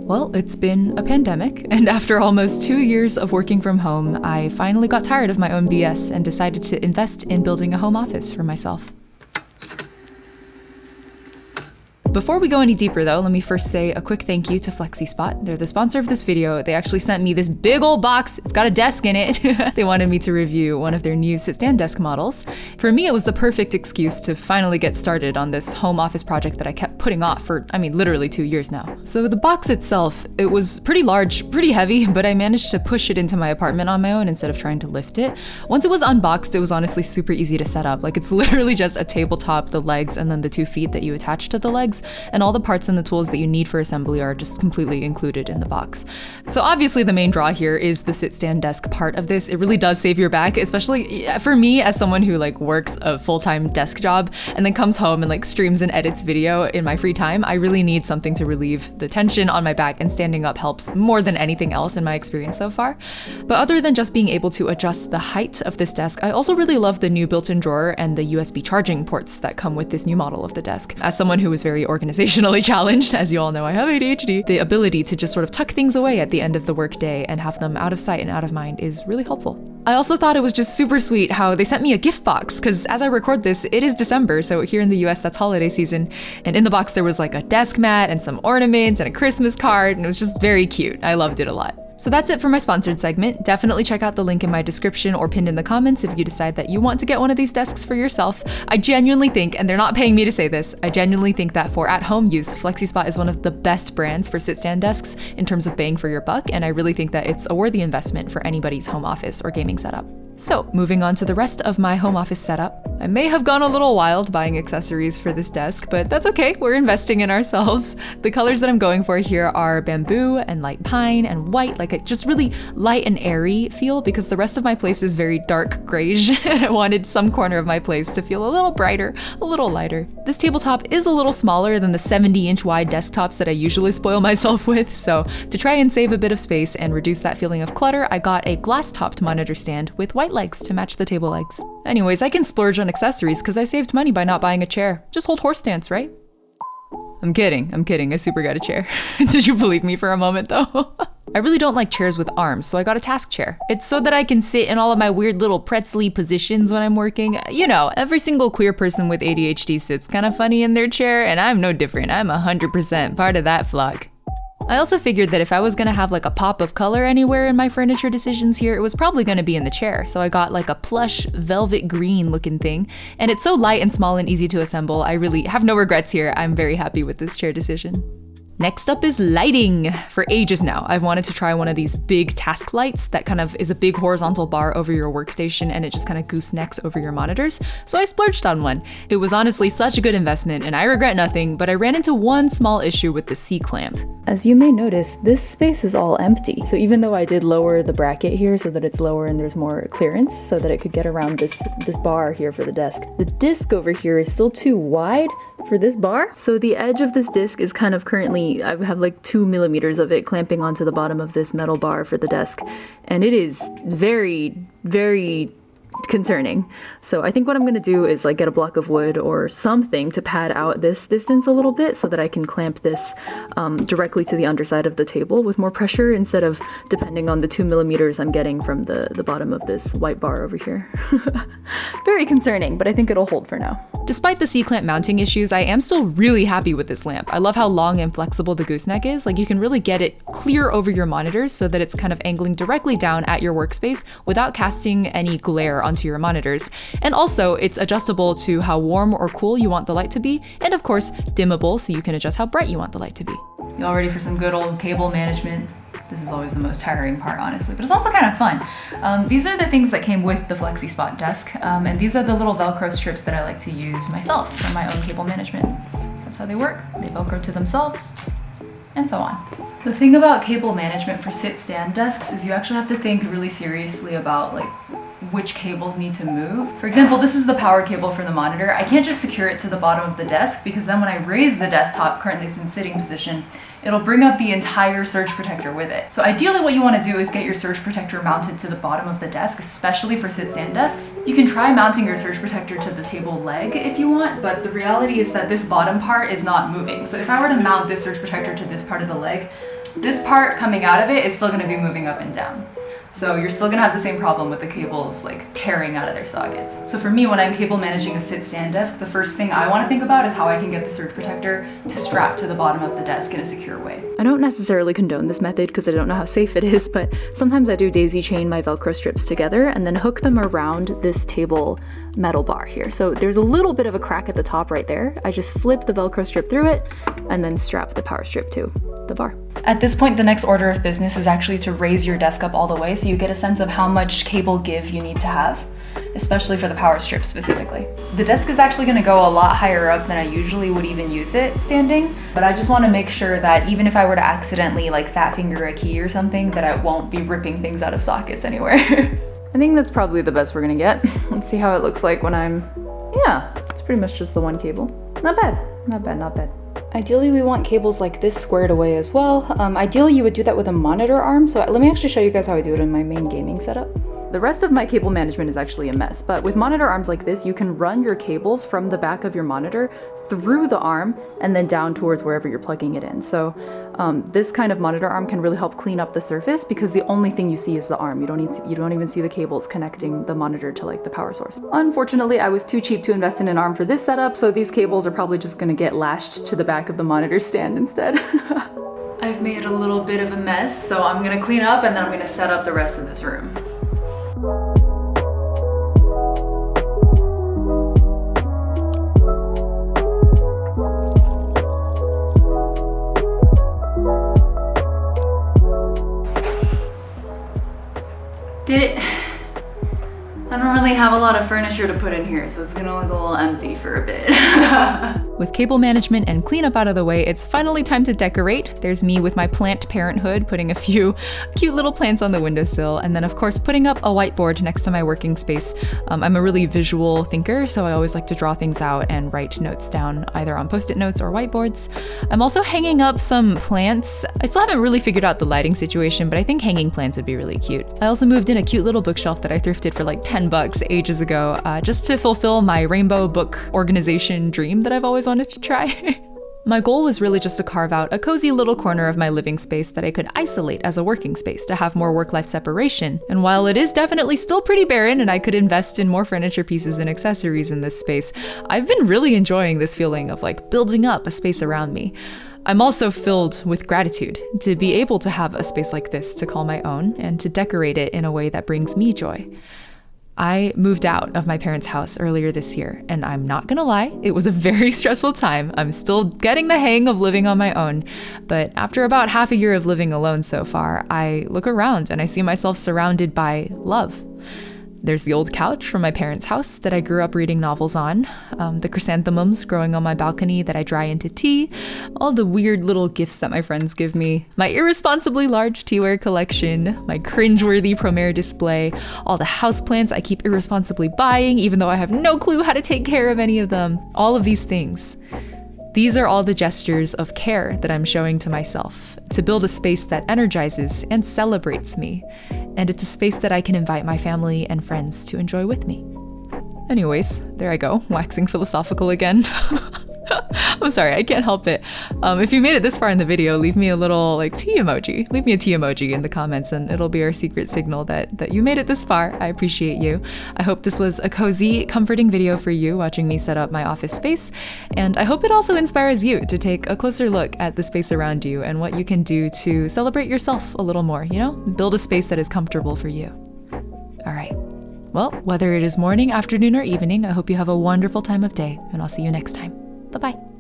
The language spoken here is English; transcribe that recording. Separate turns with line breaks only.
Well, it's been a pandemic, and after almost 2 years of working from home, I finally got tired of my own BS and decided to invest in building a home office for myself. Before we go any deeper though, let me first say a quick thank you to flexispot. They're the sponsor of this video. They actually sent me this big old box. It's got a desk in it. They wanted me to review one of their new sit-stand desk models. For me, it was the perfect excuse to finally get started on this home office project that I kept putting off for, literally 2 years now. So the box itself, it was pretty large, pretty heavy, but I managed to push it into my apartment on my own instead of trying to lift it. Once it was unboxed, it was honestly super easy to set up. Like, it's literally just a tabletop, the legs, and then the 2 feet that you attach to the legs. And all the parts and the tools that you need for assembly are just completely included in the box. So obviously the main draw here is the sit-stand desk part of this. It really does save your back, especially for me as someone who works a full-time desk job and then comes home and streams and edits video in my free time. I really need something to relieve the tension on my back, and standing up helps more than anything else in my experience so far. But other than just being able to adjust the height of this desk, I also really love the new built-in drawer and the USB charging ports that come with this new model of the desk. As someone who is very organizationally challenged, as you all know I have ADHD, the ability to just sort of tuck things away at the end of the workday and have them out of sight and out of mind is really helpful. I also thought it was just super sweet how they sent me a gift box, because as I record this, it is December, so here in the US that's holiday season, and in the box there was a desk mat and some ornaments and a Christmas card, and it was just very cute. I loved it a lot. So that's it for my sponsored segment. Definitely check out the link in my description or pinned in the comments if you decide that you want to get one of these desks for yourself. I genuinely think, and they're not paying me to say this, I genuinely think that for at-home use, flexispot is one of the best brands for sit-stand desks in terms of bang for your buck, and I really think that it's a worthy investment for anybody's home office or gaming setup. So, moving on to the rest of my home office setup. I may have gone a little wild buying accessories for this desk, but that's okay, we're investing in ourselves. The colors that I'm going for here are bamboo and light pine and white, a just really light and airy feel, because the rest of my place is very dark grayish, and I wanted some corner of my place to feel a little brighter, a little lighter. This tabletop is a little smaller than the 70-inch wide desktops that I usually spoil myself with, so to try and save a bit of space and reduce that feeling of clutter, I got a glass-topped monitor stand with white legs to match the table legs. Anyways, I can splurge on accessories because I saved money by not buying a chair. Just hold horse stance, right? I'm kidding. I super got a chair. Did you believe me for a moment though? I really don't like chairs with arms, so I got a task chair. It's so that I can sit in all of my weird little pretzely positions when I'm working. You know, every single queer person with ADHD sits kind of funny in their chair, and I'm no different. I'm 100% part of that flock. I also figured that if I was gonna have a pop of color anywhere in my furniture decisions here, it was probably gonna be in the chair. So I got a plush velvet green looking thing, and it's so light and small and easy to assemble. I really have no regrets here. I'm very happy with this chair decision. Next up is lighting. For ages now, I've wanted to try one of these big task lights that kind of is a big horizontal bar over your workstation, and it just kind of goosenecks over your monitors. So I splurged on one. It was honestly such a good investment, and I regret nothing, but I ran into one small issue with the C-clamp. As you may notice, this space is all empty. So even though I did lower the bracket here so that it's lower and there's more clearance so that it could get around this bar here for the desk, the disc over here is still too wide for this bar. So the edge of this disc is kind of currently, I have 2 millimeters of it clamping onto the bottom of this metal bar for the desk. And it is very, very concerning. So I think what I'm gonna do is get a block of wood or something to pad out this distance a little bit so that I can clamp this directly to the underside of the table with more pressure instead of depending on the 2 millimeters I'm getting from the bottom of this white bar over here. Very concerning, but I think it'll hold for now. Despite the C-clamp mounting issues, I am still really happy with this lamp. I love how long and flexible the gooseneck is. You can really get it clear over your monitors so that it's kind of angling directly down at your workspace without casting any glare onto your monitors. And also, it's adjustable to how warm or cool you want the light to be, and of course, dimmable so you can adjust how bright you want the light to be. You all ready for some good old cable management? This is always the most tiring part, honestly, but it's also kind of fun. These are the things that came with the flexispot desk, and these are the little Velcro strips that I like to use myself for my own cable management. That's how they work. They Velcro to themselves, and so on. The thing about cable management for sit-stand desks is you actually have to think really seriously about which cables need to move. For example, this is the power cable for the monitor. I can't just secure it to the bottom of the desk because then when I raise the desktop, currently it's in sitting position, it'll bring up the entire surge protector with it. So ideally what you want to do is get your surge protector mounted to the bottom of the desk, especially for sit-stand desks. You can try mounting your surge protector to the table leg if you want, but the reality is that this bottom part is not moving. So if I were to mount this surge protector to this part of the leg, this part coming out of it is still gonna be moving up and down. So you're still gonna have the same problem with the cables like tearing out of their sockets. So for me, when I'm cable managing a sit-stand desk, the first thing I wanna think about is how I can get the surge protector to strap to the bottom of the desk in a secure way. I don't necessarily condone this method because I don't know how safe it is, but sometimes I do daisy chain my Velcro strips together and then hook them around this table metal bar here. So there's a little bit of a crack at the top right there. I just slip the Velcro strip through it and then strap the power strip to the bar. At this point, the next order of business is actually to raise your desk up all the way so you get a sense of how much cable give you need to have, especially for the power strip specifically. The desk is actually gonna go a lot higher up than I usually would even use it standing, but I just wanna make sure that even if I were to accidentally like fat finger a key or something, that I won't be ripping things out of sockets anywhere. I think that's probably the best we're gonna get. Let's see how it looks like when yeah, it's pretty much just the one cable. Not bad, not bad, not bad. Ideally, we want cables like this squared away as well. Ideally, you would do that with a monitor arm. So let me actually show you guys how I do it in my main gaming setup. The rest of my cable management is actually a mess, but with monitor arms like this, you can run your cables from the back of your monitor through the arm and then down towards wherever you're plugging it in. So this kind of monitor arm can really help clean up the surface because the only thing you see is the arm. You don't even see the cables connecting the monitor to like the power source. Unfortunately, I was too cheap to invest in an arm for this setup, so these cables are probably just gonna get lashed to the back of the monitor stand instead. I've made a little bit of a mess, so I'm gonna clean up and then I'm gonna set up the rest of this room. I don't really have a lot of furniture to put in here, so it's gonna look a little empty for a bit. With cable management and cleanup out of the way, it's finally time to decorate. There's me with my plant parenthood, putting a few cute little plants on the windowsill, and then of course putting up a whiteboard next to my working space. I'm a really visual thinker, so I always like to draw things out and write notes down, either on post-it notes or whiteboards. I'm also hanging up some plants. I still haven't really figured out the lighting situation, but I think hanging plants would be really cute. I also moved in a cute little bookshelf that I thrifted for like 10 bucks ages ago, just to fulfill my rainbow book organization dream that I've always wanted to try. My goal was really just to carve out a cozy little corner of my living space that I could isolate as a working space to have more work-life separation. And while it is definitely still pretty barren and I could invest in more furniture pieces and accessories in this space, I've been really enjoying this feeling of like building up a space around me. I'm also filled with gratitude to be able to have a space like this to call my own and to decorate it in a way that brings me joy. I moved out of my parents' house earlier this year, and I'm not gonna lie, it was a very stressful time. I'm still getting the hang of living on my own, but after about half a year of living alone so far, I look around and I see myself surrounded by love. There's the old couch from my parents' house that I grew up reading novels on, the chrysanthemums growing on my balcony that I dry into tea, all the weird little gifts that my friends give me, my irresponsibly large teaware collection, my cringeworthy Promare display, all the houseplants I keep irresponsibly buying even though I have no clue how to take care of any of them, all of these things. These are all the gestures of care that I'm showing to myself, to build a space that energizes and celebrates me. And it's a space that I can invite my family and friends to enjoy with me. Anyways, there I go, waxing philosophical again. I'm sorry, I can't help it. If you made it this far in the video, leave me a little like tea emoji. Leave me a tea emoji in the comments and it'll be our secret signal that you made it this far. I appreciate you. I hope this was a cozy, comforting video for you watching me set up my office space. And I hope it also inspires you to take a closer look at the space around you and what you can do to celebrate yourself a little more, you know? Build a space that is comfortable for you. All right. Well, whether it is morning, afternoon, or evening, I hope you have a wonderful time of day, and I'll see you next time. Bye-bye.